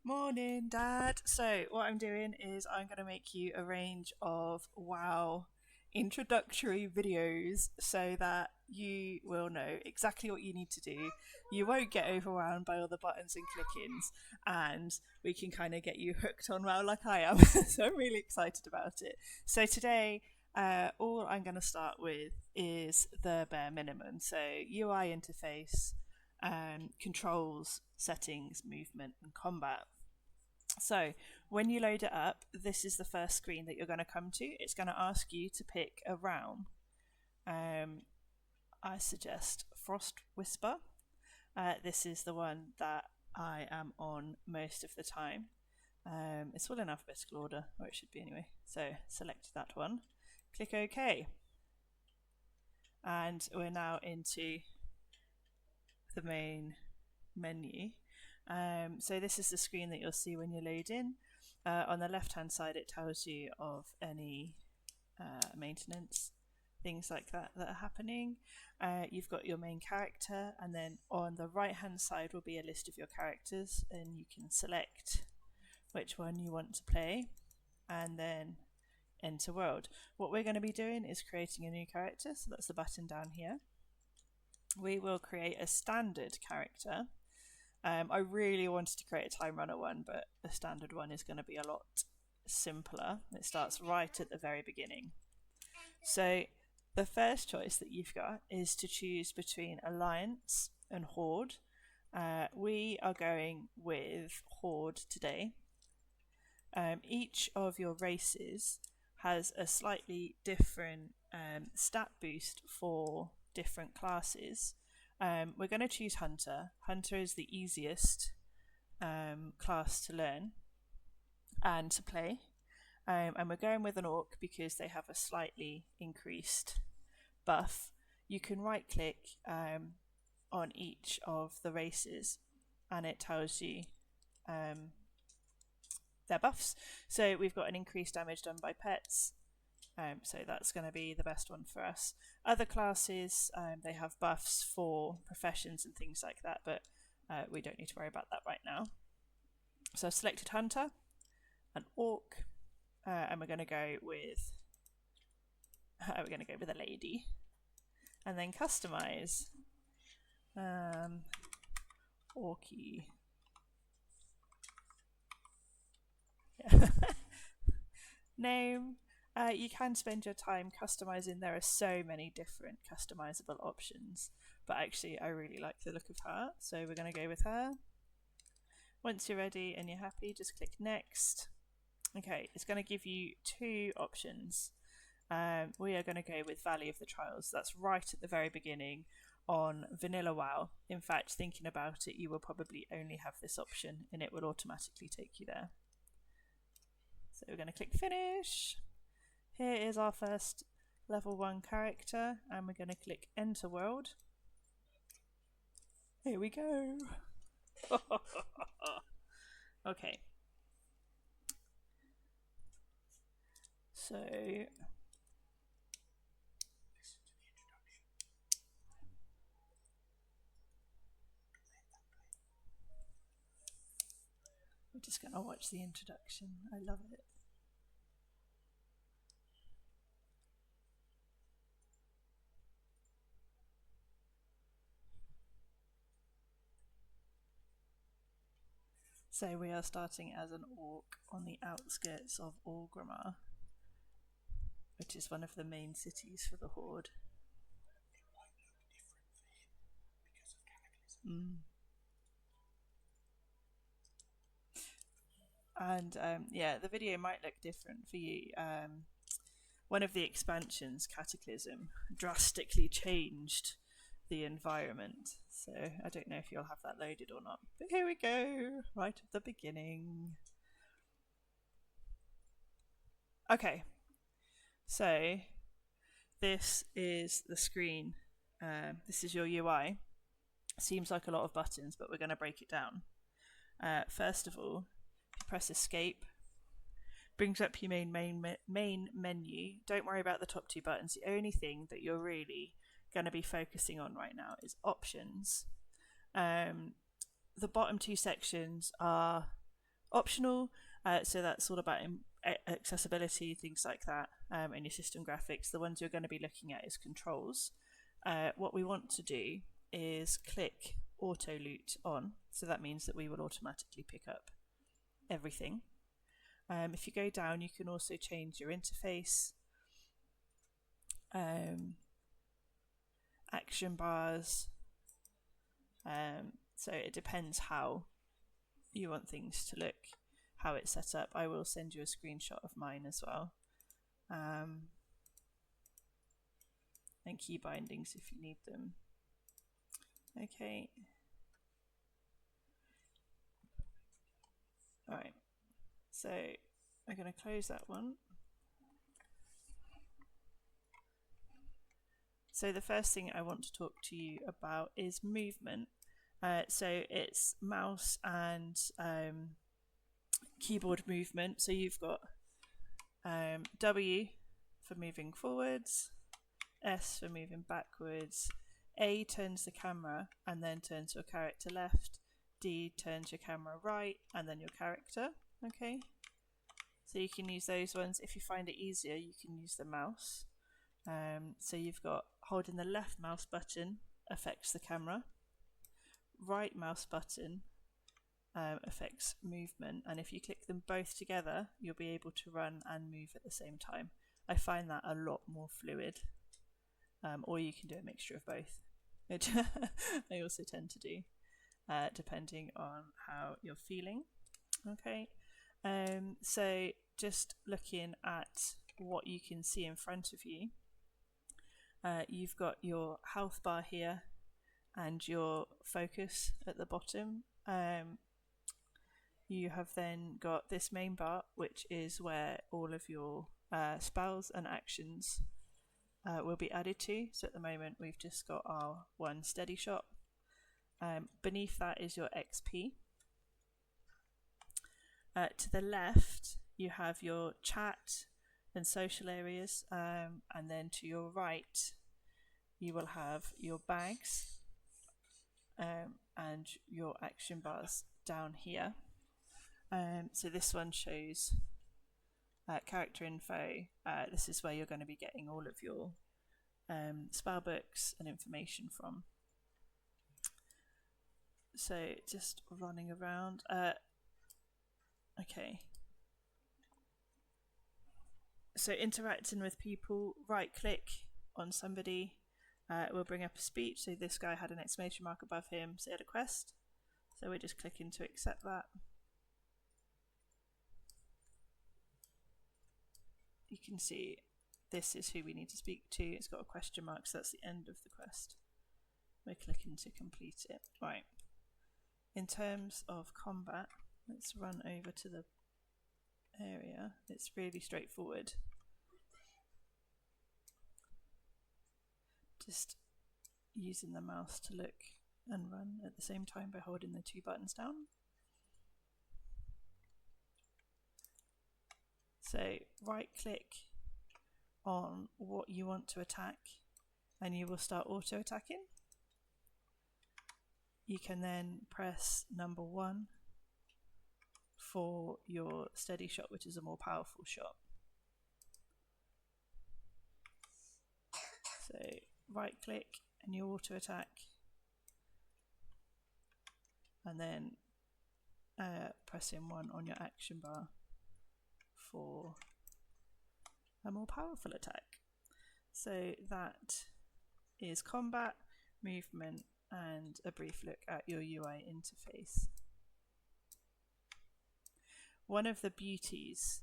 Morning, Dad. So, what I'm doing is I'm going to make you a range of WoW introductory videos so that you will know exactly what you need to do. You won't get overwhelmed by all the buttons and clickings, and we can kind of get you hooked on WoW like I am. So, I'm really excited about it. So, today, all I'm going to start with is the bare minimum. So, UI interface, controls, settings, movement, and combat. So when you load it up, this is the first screen that you're going to come to. It's going to ask you to pick a realm. Um, I suggest Frost Whisper. This is the one that I am on most of the time. It's all in alphabetical order, or it should be anyway. So select that one, click OK, and we're now into the main menu. So this is the screen that you'll see when you load in. On the left hand side it tells you of any maintenance, things like that are happening. You've got your main character, and then on the right hand side will be a list of your characters, and you can select which one you want to play and then enter world. What we're going to be doing is creating a new character, so that's the button down here. We will create a standard character. I really wanted to create a time runner one, but the standard one is going to be a lot simpler. It starts right at the very beginning. So the first choice that you've got is to choose between Alliance and Horde. We are going with Horde today. Each of your races has a slightly different stat boost for different classes. We're going to choose Hunter. Hunter is the easiest class to learn and to play. And we're going with an Orc because they have a slightly increased buff. You can right click on each of the races and it tells you their buffs. So we've got an increased damage done by pets. So that's going to be the best one for us. Other classes, they have buffs for professions and things like that, but we don't need to worry about that right now. So I've selected Hunter, an Orc, and we're going to go with a lady, and then customize Orky. Yeah. Name. You can spend your time customizing. There are so many different customizable options, but actually I really like the look of her, so we're going to go with her. Once you're ready and you're happy, just click next. Okay, it's going to give you two options. We are going to go with Valley of the Trials. That's right at the very beginning on Vanilla WoW. In fact, thinking about it, you will probably only have this option and it will automatically take you there. So we're going to click finish. Here is our first level 1 character, and we're going to click enter world. Here we go. Okay. So we're just going to watch the introduction. I love it. So we are starting as an Orc on the outskirts of Orgrimmar, which is one of the main cities for the Horde. And yeah, the video might look different for you. One of the expansions, Cataclysm, drastically changed the environment. So I don't know if you'll have that loaded or not. But here we go, right at the beginning. Okay, so this is the screen. This is your UI. Seems like a lot of buttons, but we're going to break it down. First of all, press escape. Brings up your main menu. Don't worry about the top two buttons. The only thing that you're really going to be focusing on right now is options. The bottom two sections are optional. So that's all about accessibility, things like that, and your system graphics. The ones you're going to be looking at is controls. What we want to do is click auto loot on, so that means that we will automatically pick up everything. If you go down, you can also change your interface, action bars, so it depends how you want things to look, how it's set up. I will send you a screenshot of mine as well, and key bindings if you need them. Okay. Alright, so I'm going to close that one. So the first thing I want to talk to you about is movement. So it's mouse and keyboard movement. So you've got W for moving forwards, S for moving backwards, A turns the camera and then turns your character left, D turns your camera right and then your character. Okay, so you can use those ones. If you find it easier, you can use the mouse. So you've got holding the left mouse button affects the camera, right mouse button affects movement, and if you click them both together you'll be able to run and move at the same time. I find that a lot more fluid, or you can do a mixture of both, which I also tend to do, depending on how you're feeling. Okay, so just looking at what you can see in front of you, you've got your health bar here and your focus at the bottom. You have then got this main bar, which is where all of your spells and actions will be added to. So at the moment we've just got our one steady shot. Beneath that is your XP. To the left you have your chat and social areas, and then to your right you will have your bags and your action bars down here. So this one shows character info. This is where you're going to be getting all of your spell books and information from. So just running around. Okay. So interacting with people, right click on somebody, it will bring up a speech. So this guy had an exclamation mark above him, so he had a quest. So we're just clicking to accept that. You can see this is who we need to speak to. It's got a question mark, so that's the end of the quest. We're clicking to complete it. Right. In terms of combat, let's run over to the area. It's really straightforward. Just using the mouse to look and run at the same time by holding the two buttons down. So right click on what you want to attack and you will start auto attacking. You can then press number 1 for your steady shot, which is a more powerful shot. So right click and you auto attack, and then pressing 1 on your action bar for a more powerful attack. So that is combat, movement, and a brief look at your UI interface. One of the beauties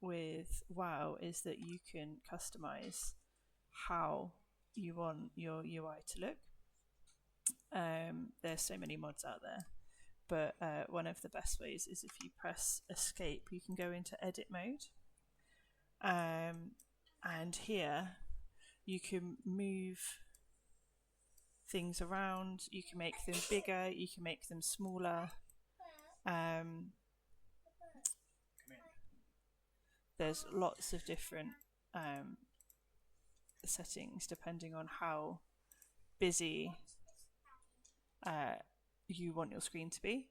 with WoW is that you can customize how you want your UI to look. There's so many mods out there, but one of the best ways is if you press escape, you can go into edit mode, and here you can move things around, you can make them bigger, you can make them smaller. There's lots of different settings depending on how busy you want your screen to be.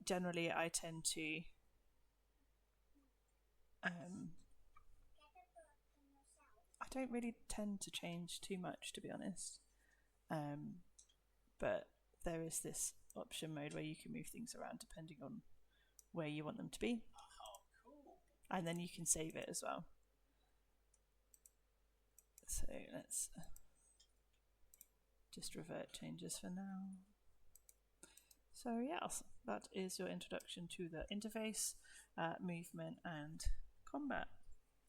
Generally, I tend to I don't really tend to change too much, to be honest. But there is this option mode where you can move things around depending on where you want them to be. Oh, cool. And then you can save it as well. So let's just revert changes for now. So yes, that is your introduction to the interface, movement and combat.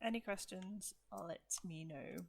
Any questions, let me know.